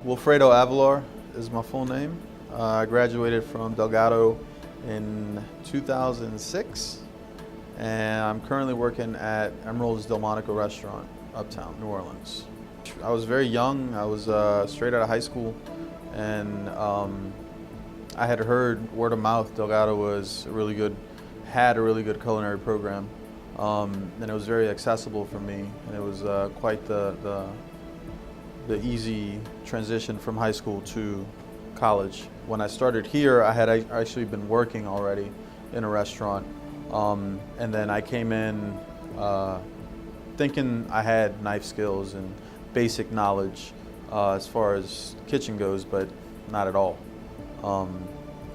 Wilfredo Avalar is my full name. I graduated from Delgado in 2006, and I'm currently working at Emerald's Delmonico restaurant, uptown New Orleans. I was very young. I was straight out of high school, and I had heard word of mouth Delgado was had a really good culinary program, and it was very accessible for me, and it was quite the easy transition from high school to college. When I started here, I had actually been working already in a restaurant, and then I came in thinking I had knife skills and basic knowledge as far as kitchen goes, but not at all.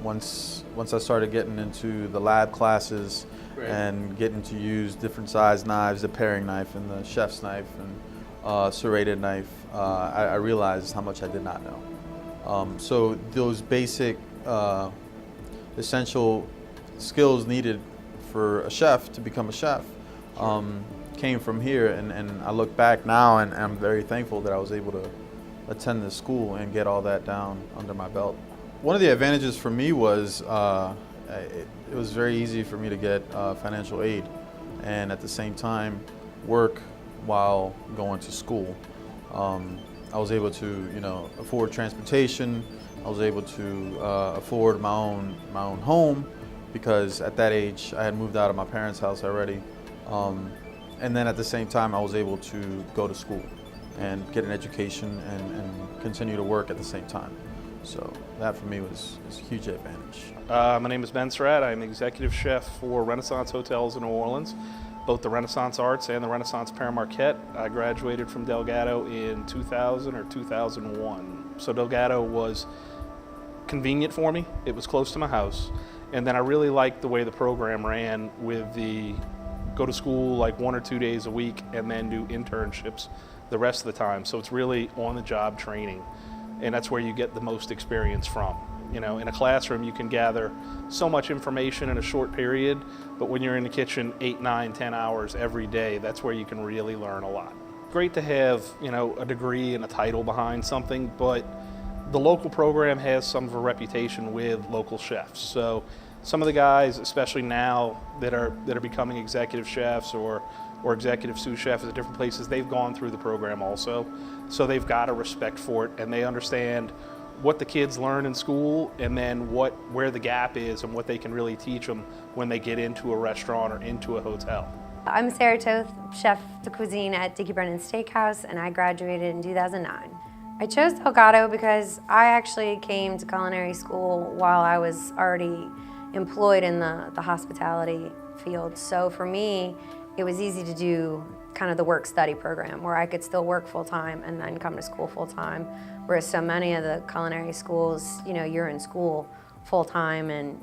Once I started getting into the lab classes and getting to use different size knives, the paring knife and the chef's knife and serrated knife, I realized how much I did not know. So those basic essential skills needed for a chef to become a chef came from here, and I look back now and I'm very thankful that I was able to attend this school and get all that down under my belt. One of the advantages for me was it was very easy for me to get financial aid and at the same time work while going to school. I was able to, afford transportation. I was able to afford my own home because at that age I had moved out of my parents' house already. And then at the same time I was able to go to school and get an education and continue to work at the same time. So that for me was a huge advantage. My name is Ben Surratt. I'm executive chef for Renaissance Hotels in New Orleans, both the Renaissance Arts and the Renaissance Pere Marquette. I graduated from Delgado in 2000 or 2001. So Delgado was convenient for me. It was close to my house. And then I really liked the way the program ran with the go to school like 1 or 2 days a week and then do internships the rest of the time. So it's really on-the-job training. And that's where you get the most experience from. In a classroom you can gather so much information in a short period, but when you're in the kitchen 8, 9, 10 hours every day, that's where you can really learn a lot. Great to have, a degree and a title behind something, but the local program has some of a reputation with local chefs. So some of the guys, especially now that are becoming executive chefs or executive sous chefs at different places, they've gone through the program also. So they've got a respect for it and they understand what the kids learn in school and then where the gap is and what they can really teach them when they get into a restaurant or into a hotel. I'm Sarah Toth, chef de cuisine at Dickie Brennan's Steakhouse, and I graduated in 2009. I chose Delgado because I actually came to culinary school while I was already employed in the hospitality field. So for me, it was easy to do kind of the work-study program where I could still work full-time and then come to school full-time, whereas so many of the culinary schools, you're in school full-time and,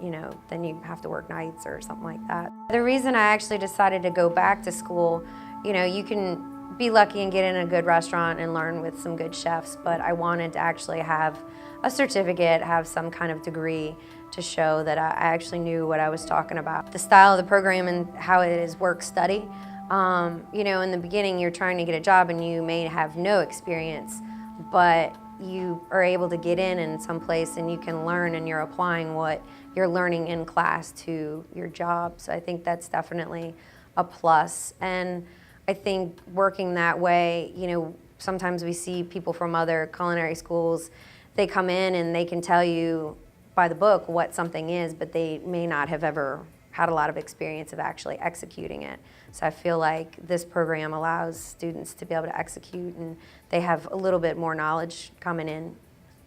then you have to work nights or something like that. The reason I actually decided to go back to school, you can be lucky and get in a good restaurant and learn with some good chefs, but I wanted to actually have a certificate, have some kind of degree to show that I actually knew what I was talking about. The style of the program and how it is work-study. In the beginning you're trying to get a job and you may have no experience, but you are able to get in some place and you can learn and you're applying what you're learning in class to your job. So I think that's definitely a plus. And I think working that way, sometimes we see people from other culinary schools, they come in and they can tell you by the book what something is, but they may not have ever had a lot of experience of actually executing it. So I feel like this program allows students to be able to execute and they have a little bit more knowledge coming in.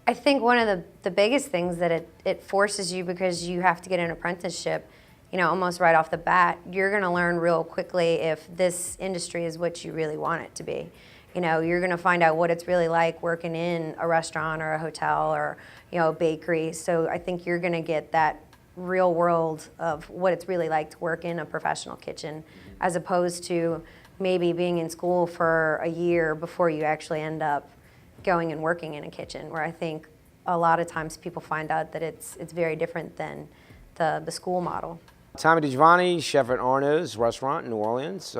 I think one of the biggest things that it forces you, because you have to get an apprenticeship, almost right off the bat, you're gonna learn real quickly if this industry is what you really want it to be. You're gonna find out what it's really like working in a restaurant or a hotel or, a bakery. So I think you're gonna get that real world of what it's really like to work in a professional kitchen, as opposed to maybe being in school for a year before you actually end up going and working in a kitchen, where I think a lot of times people find out that it's very different than the school model. Tommy DiGiovanni, chef at Arno's restaurant in New Orleans.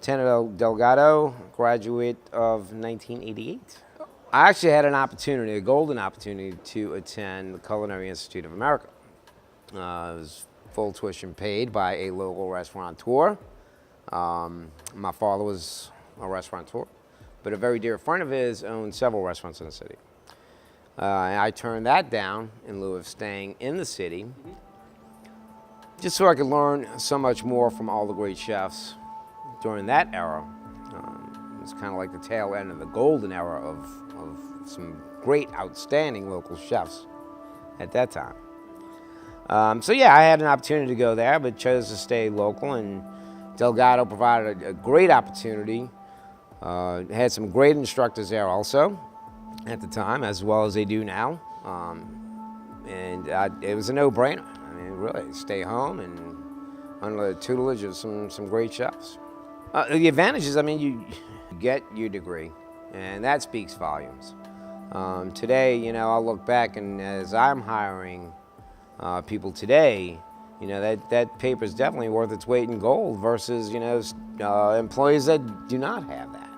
Tenant Delgado, graduate of 1988. I actually had an opportunity, a golden opportunity, to attend the Culinary Institute of America. It was full tuition paid by a local restaurateur. My father was a restaurateur, but a very dear friend of his owned several restaurants in the city. And I turned that down in lieu of staying in the city, just so I could learn so much more from all the great chefs during that era. It was kind of like the tail end of the golden era of some great, outstanding local chefs at that time. So yeah, I had an opportunity to go there, but chose to stay local, and Delgado provided a great opportunity. Had some great instructors there also at the time, as well as they do now. And it was a no-brainer. I mean, really, stay home and under the tutelage of some great chefs. The advantage is, I mean, you get your degree, and that speaks volumes. Today, you know, I'll look back, and as I'm hiring people today, you know, that paper is definitely worth its weight in gold versus, you know, employees that do not have that.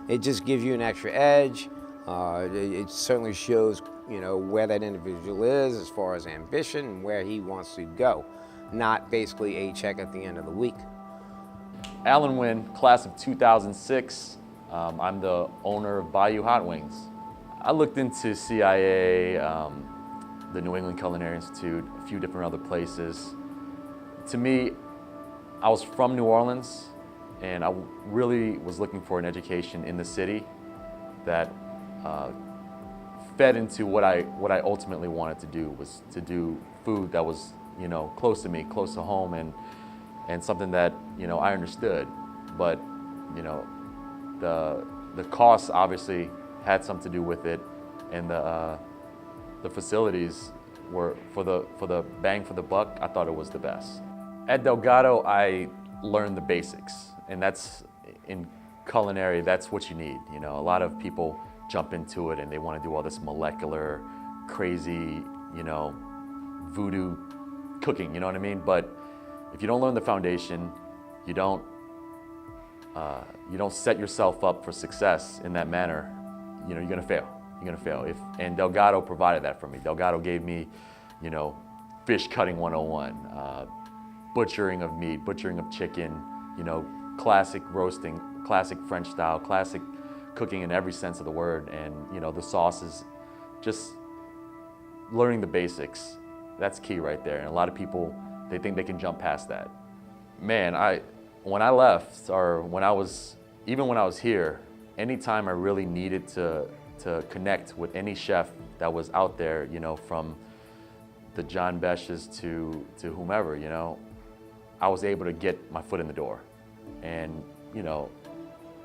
It just gives you an extra edge. It certainly shows, you know, where that individual is as far as ambition and where he wants to go, not basically a check at the end of the week. Alan Wynn, class of 2006. I'm the owner of Bayou Hot Wings. I looked into CIA, the New England Culinary Institute, a few different other places. To me, I was from New Orleans, and I really was looking for an education in the city that fed into what I ultimately wanted to do, was to do food that was, you know, close to me, close to home, and something that, you know, I understood. But, you know, the costs obviously had something to do with it, and the facilities were, for the bang for the buck, I thought it was the best. At Delgado, I learned the basics, and that's, in culinary, that's what you need. You know, a lot of people jump into it and they want to do all this molecular, crazy, you know, voodoo cooking, you know what I mean? But if you don't learn the foundation, you don't set yourself up for success in that manner, you know, you're gonna fail. You're gonna fail. And Delgado provided that for me. Delgado gave me, you know, fish cutting 101, butchering of meat, butchering of chicken, you know, classic roasting, classic French style, classic cooking in every sense of the word. And, you know, the sauces, just learning the basics, that's key right there. And a lot of people, they think they can jump past that. Man, when I left, or even when I was here, anytime I really needed to connect with any chef that was out there, you know, from the John Beshes to whomever, you know, I was able to get my foot in the door. And, you know,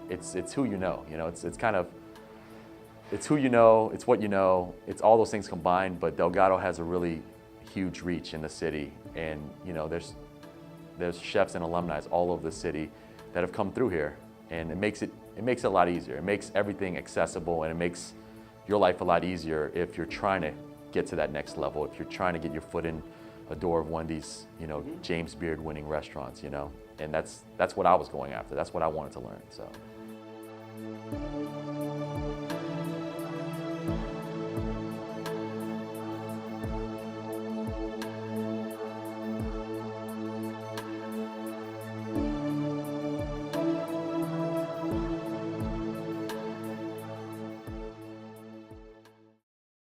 it's who you know, it's kind of, it's who you know, it's what you know, it's all those things combined. But Delgado has a really huge reach in the city, and, you know, there's chefs and alumni all over the city that have come through here, and it makes it a lot easier. It makes everything accessible, and it makes your life a lot easier if you're trying to get to that next level, if you're trying to get your foot in a door of one of these, you know, James Beard winning restaurants, you know. And that's what I was going after. That's what I wanted to learn, so.